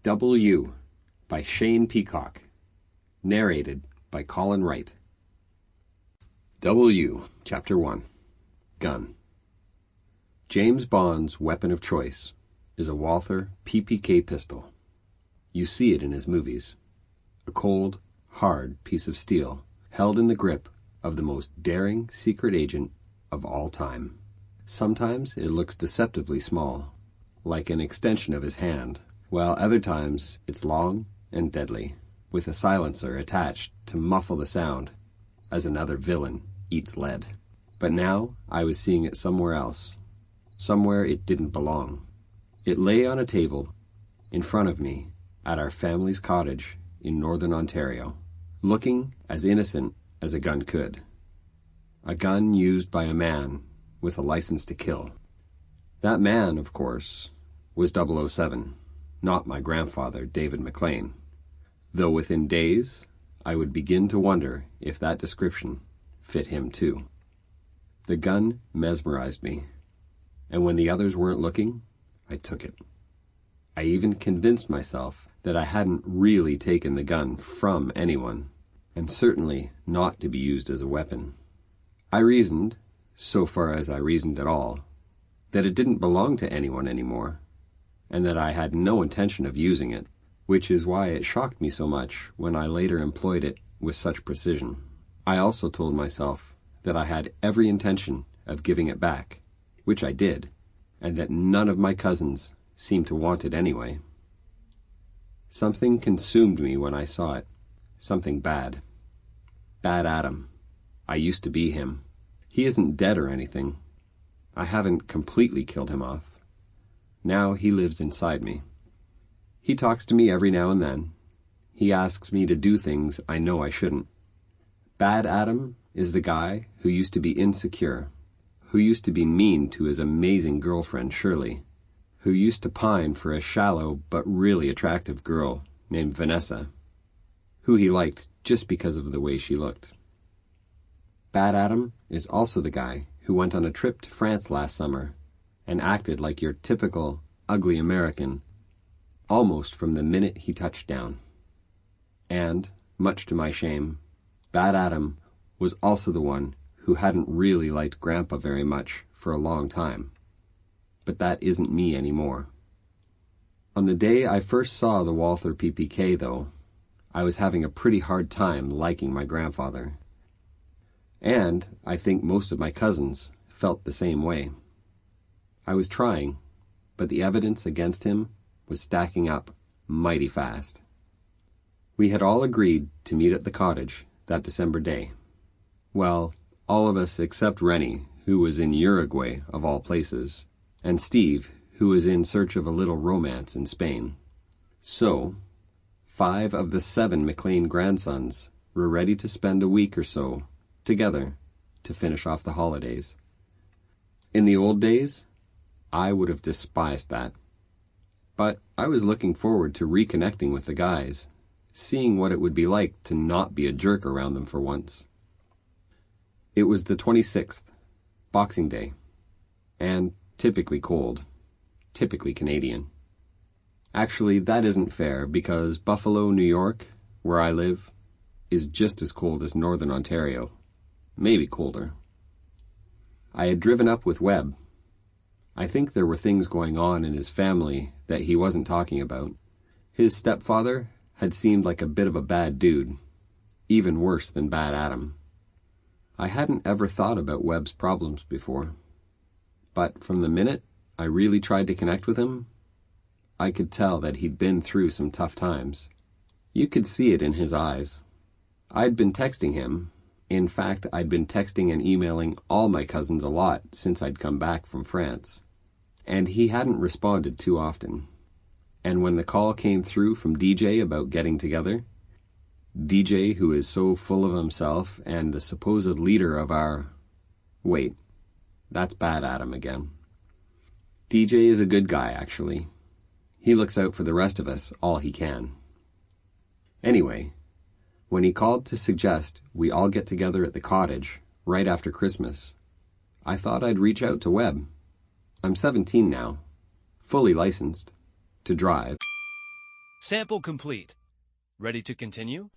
W by Shane Peacock. Narrated by Colin Wright. W. Chapter 1. Gun. James Bond's weapon of choice is a Walther PPK pistol. You see it in his movies. A cold, hard piece of steel held in the grip of the most daring secret agent of all time. Sometimes it looks deceptively small, like an extension of his hand, while other times it's long and deadly, with a silencer attached to muffle the sound as another villain eats lead. But now I was seeing it somewhere else, somewhere it didn't belong. It lay on a table in front of me at our family's cottage in northern Ontario, looking as innocent as a gun could. A gun used by a man with a license to kill. That man, of course, was 007. Not my grandfather, David McLean, though within days I would begin to wonder if that description fit him too. The gun mesmerized me, and when the others weren't looking, I took it. I even convinced myself that I hadn't really taken the gun from anyone, and certainly not to be used as a weapon. I reasoned, so far as I reasoned at all, that it didn't belong to anyone anymore, and that I had no intention of using it, which is why it shocked me so much when I later employed it with such precision. I also told myself that I had every intention of giving it back, which I did, and that none of my cousins seemed to want it anyway. Something consumed me when I saw it, something bad. Bad Adam. I used to be him. He isn't dead or anything. I haven't completely killed him off. Now he lives inside me. He talks to me every now and then. He asks me to do things I know I shouldn't. Bad Adam is the guy who used to be insecure, who used to be mean to his amazing girlfriend Shirley, who used to pine for a shallow but really attractive girl named Vanessa, who he liked just because of the way she looked. Bad Adam is also the guy who went on a trip to France last summer and acted like your typical ugly American almost from the minute he touched down. And, much to my shame, Bad Adam was also the one who hadn't really liked Grandpa very much for a long time. But that isn't me anymore. On the day I first saw the Walther PPK, though, I was having a pretty hard time liking my grandfather. And I think most of my cousins felt the same way. I was trying, but the evidence against him was stacking up mighty fast. We had all agreed to meet at the cottage that December day. Well, all of us except Rennie, who was in Uruguay of all places, and Steve, who was in search of a little romance in Spain. So, 5 of the 7 McLean grandsons were ready to spend a week or so together to finish off the holidays. In the old days, I would have despised that. But I was looking forward to reconnecting with the guys, seeing what it would be like to not be a jerk around them for once. It was the 26th, Boxing Day, and typically cold, typically Canadian. Actually, that isn't fair because Buffalo, New York, where I live, is just as cold as northern Ontario, maybe colder. I had driven up with Webb. I think there were things going on in his family that he wasn't talking about. His stepfather had seemed like a bit of a bad dude, even worse than Bad Adam. I hadn't ever thought about Webb's problems before, but from the minute I really tried to connect with him, I could tell that he'd been through some tough times. You could see it in his eyes. I'd been texting him. In fact, I'd been texting and emailing all my cousins a lot since I'd come back from France, and he hadn't responded too often. And when the call came through from DJ about getting together, DJ, who is so full of himself and the supposed leader of our... Wait, that's Bad Adam again. DJ is a good guy, actually. He looks out for the rest of us all he can. Anyway, when he called to suggest we all get together at the cottage right after Christmas, I thought I'd reach out to Webb. I'm 17 now, fully licensed, to drive. Sample complete. Ready to continue?